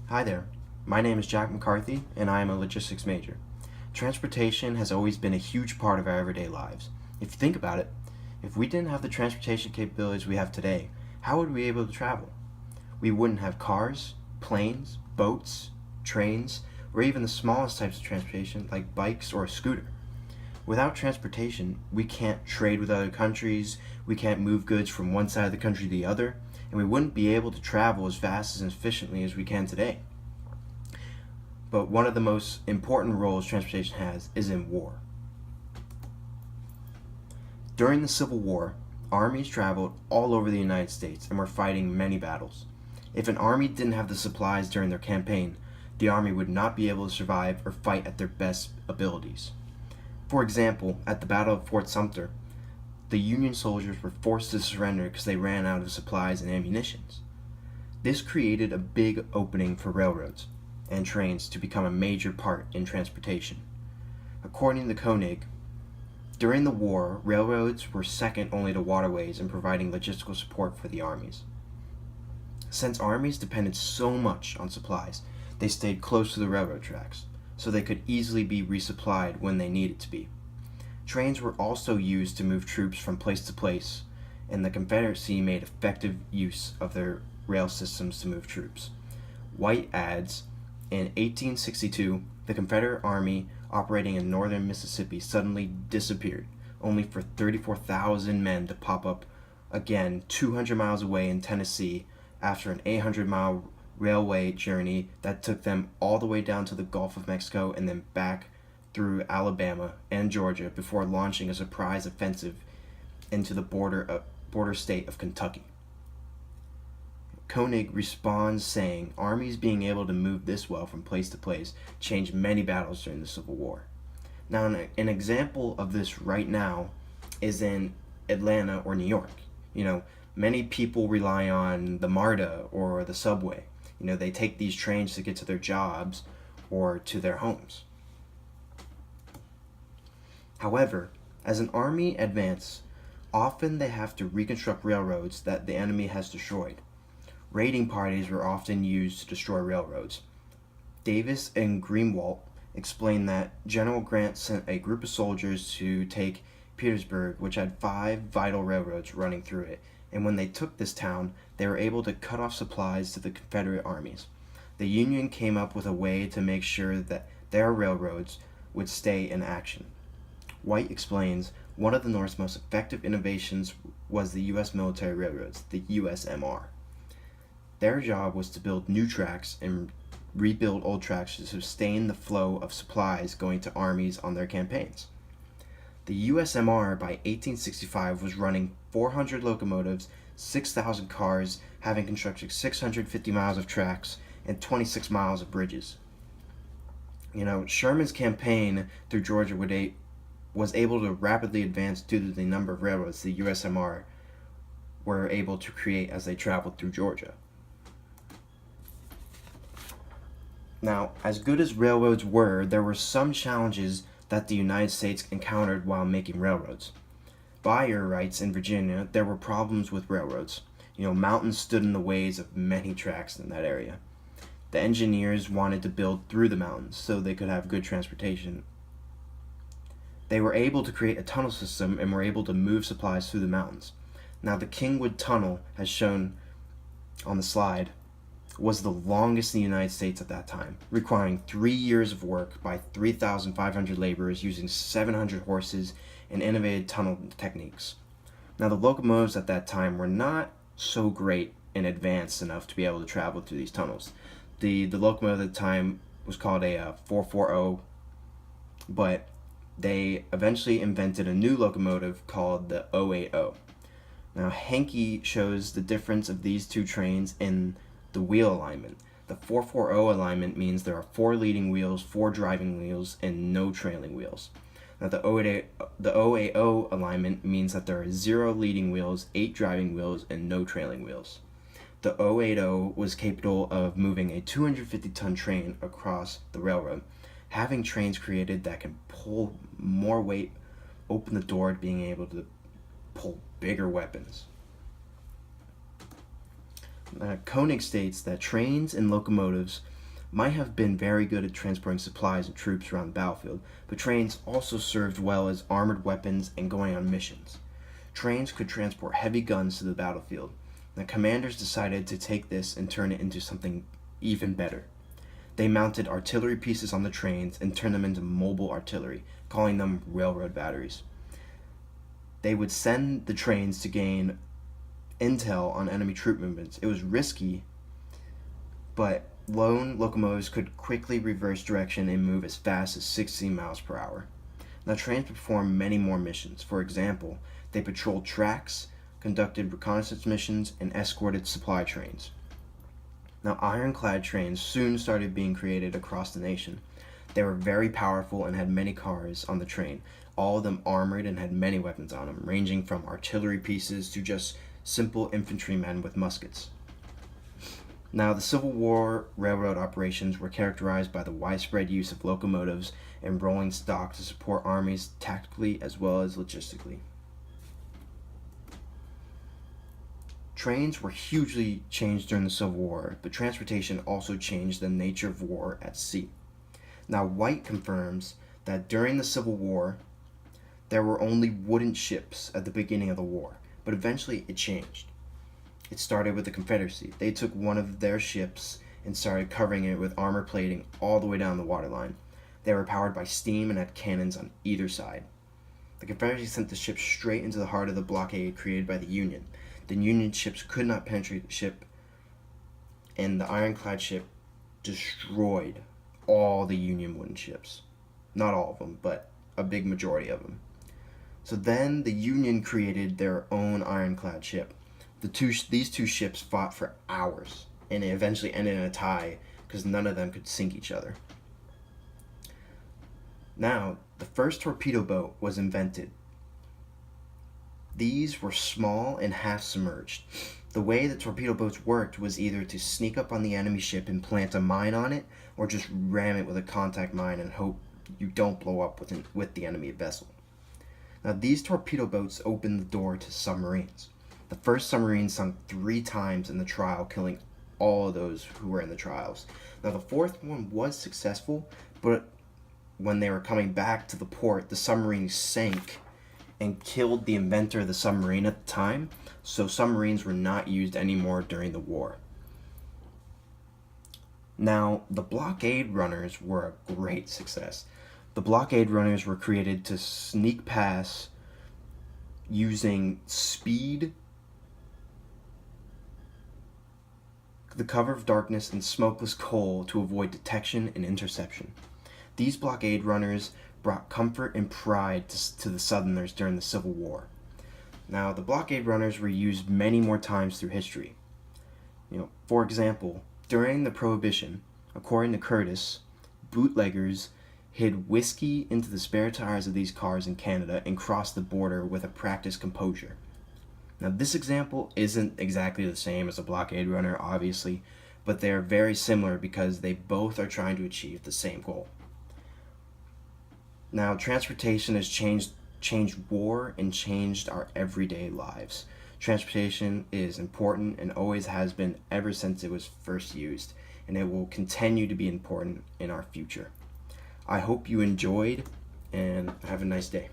Hi there, my name is Jack McCarthy and I am a logistics major. Transportation has always been a huge part of our everyday lives. If you think about it, if we didn't have the transportation capabilities we have today, how would we be able to travel? We wouldn't have cars, planes, boats, trains, or even the smallest types of transportation like bikes or a scooter. Without transportation, we can't trade with other countries, we can't move goods from one side of the country to the other, and we wouldn't be able to travel as fast and efficiently as we can today. But one of the most important roles transportation has is in war. During the Civil War, armies traveled all over the United States and were fighting many battles. If an army didn't have the supplies during their campaign, the army would not be able to survive or fight at their best abilities. For example, at the Battle of Fort Sumter, the Union soldiers were forced to surrender because they ran out of supplies and ammunition. This created a big opening for railroads and trains to become a major part in transportation. According to Koenig, during the war, railroads were second only to waterways in providing logistical support for the armies. Since armies depended so much on supplies, they stayed close to the railroad tracks, so they could easily be resupplied when they needed to be. Trains were also used to move troops from place to place, and the Confederacy made effective use of their rail systems to move troops. White adds, in 1862, the Confederate Army operating in northern Mississippi suddenly disappeared, only for 34,000 men to pop up again 200 miles away in Tennessee after an 800-mile railway journey that took them all the way down to the Gulf of Mexico and then back through Alabama and Georgia before launching a surprise offensive into the border state of Kentucky. Koenig responds saying, armies being able to move this well from place to place changed many battles during the Civil War. Now, an example of this right now is in Atlanta or New York. Many people rely on the MARTA or the subway. They take these trains to get to their jobs or to their homes. However, as an army advances, often they have to reconstruct railroads that the enemy has destroyed. Raiding parties were often used to destroy railroads. Davis and Greenwalt explained that General Grant sent a group of soldiers to take Petersburg, which had 5 vital railroads running through it, and when they took this town, they were able to cut off supplies to the Confederate armies. The Union came up with a way to make sure that their railroads would stay in action. White explains, one of the North's most effective innovations was the U.S. military railroads, the USMR. Their job was to build new tracks and rebuild old tracks to sustain the flow of supplies going to armies on their campaigns. The USMR by 1865 was running 400 locomotives, 6,000 cars, having constructed 650 miles of tracks and 26 miles of bridges. Sherman's campaign through Georgia was able to rapidly advance due to the number of railroads the USMR were able to create as they traveled through Georgia. Now, as good as railroads were, there were some challenges that the United States encountered while making railroads. Beyer writes in Virginia, there were problems with railroads. Mountains stood in the ways of many tracks in that area. The engineers wanted to build through the mountains so they could have good transportation. They were able to create a tunnel system and were able to move supplies through the mountains. Now, the Kingwood Tunnel, as shown on the slide, was the longest in the United States at that time, requiring 3 years of work by 3,500 laborers using 700 horses and innovative tunnel techniques. Now, the locomotives at that time were not so great and advanced enough to be able to travel through these tunnels. The locomotive at the time was called a 440, but they eventually invented a new locomotive called the 080. Now, Henke shows the difference of these two trains in the wheel alignment. The 440 alignment means there are 4 leading wheels, 4 driving wheels, and no trailing wheels. Now, the 080 alignment means that there are 0 leading wheels, 8 driving wheels, and no trailing wheels. The 080 was capable of moving a 250-ton train across the railroad. Having trains created that can pull more weight opened the door to being able to pull bigger weapons. Koenig states that trains and locomotives might have been very good at transporting supplies and troops around the battlefield, but trains also served well as armored weapons and going on missions. Trains could transport heavy guns to the battlefield. The commanders decided to take this and turn it into something even better. They mounted artillery pieces on the trains and turned them into mobile artillery, calling them railroad batteries. They would send the trains to gain intel on enemy troop movements. It was risky, but lone locomotives could quickly reverse direction and move as fast as 60 miles per hour. Now, trains performed many more missions. For example, they patrolled tracks, conducted reconnaissance missions, and escorted supply trains. Now, ironclad trains soon started being created across the nation. They were very powerful and had many cars on the train, all of them armored and had many weapons on them, ranging from artillery pieces to just simple infantrymen with muskets. Now, the Civil War railroad operations were characterized by the widespread use of locomotives and rolling stock to support armies tactically as well as logistically. Trains were hugely changed during the Civil War, but transportation also changed the nature of war at sea. Now, White confirms that during the Civil War, there were only wooden ships at the beginning of the war, but eventually it changed. It started with the Confederacy. They took one of their ships and started covering it with armor plating all the way down the waterline. They were powered by steam and had cannons on either side. The Confederacy sent the ship straight into the heart of the blockade created by the Union. The Union ships could not penetrate the ship, and the ironclad ship destroyed all the Union wooden ships. Not all of them, but a big majority of them. So then the Union created their own ironclad ship. These two ships fought for hours, and it eventually ended in a tie because none of them could sink each other. Now, the first torpedo boat was invented. These were small and half-submerged. The way that torpedo boats worked was either to sneak up on the enemy ship and plant a mine on it, or just ram it with a contact mine and hope you don't blow up with the enemy vessel. Now, these torpedo boats opened the door to submarines. The first submarine sunk 3 times in the trial, killing all of those who were in the trials. Now, the fourth one was successful, but when they were coming back to the port, the submarine sank and killed the inventor of the submarine at the time, so submarines were not used anymore during the war. Now, the blockade runners were a great success. The blockade runners were created to sneak past using speed, the cover of darkness, and smokeless coal to avoid detection and interception. These blockade runners brought comfort and pride to the Southerners during the Civil War. Now, the blockade runners were used many more times through history. For example, during the Prohibition, according to Curtis, bootleggers hid whiskey into the spare tires of these cars in Canada and crossed the border with a practiced composure. Now, this example isn't exactly the same as a blockade runner, obviously, but they are very similar because they both are trying to achieve the same goal. Now, transportation has changed war and changed our everyday lives. Transportation is important and always has been ever since it was first used, and it will continue to be important in our future. I hope you enjoyed, and have a nice day.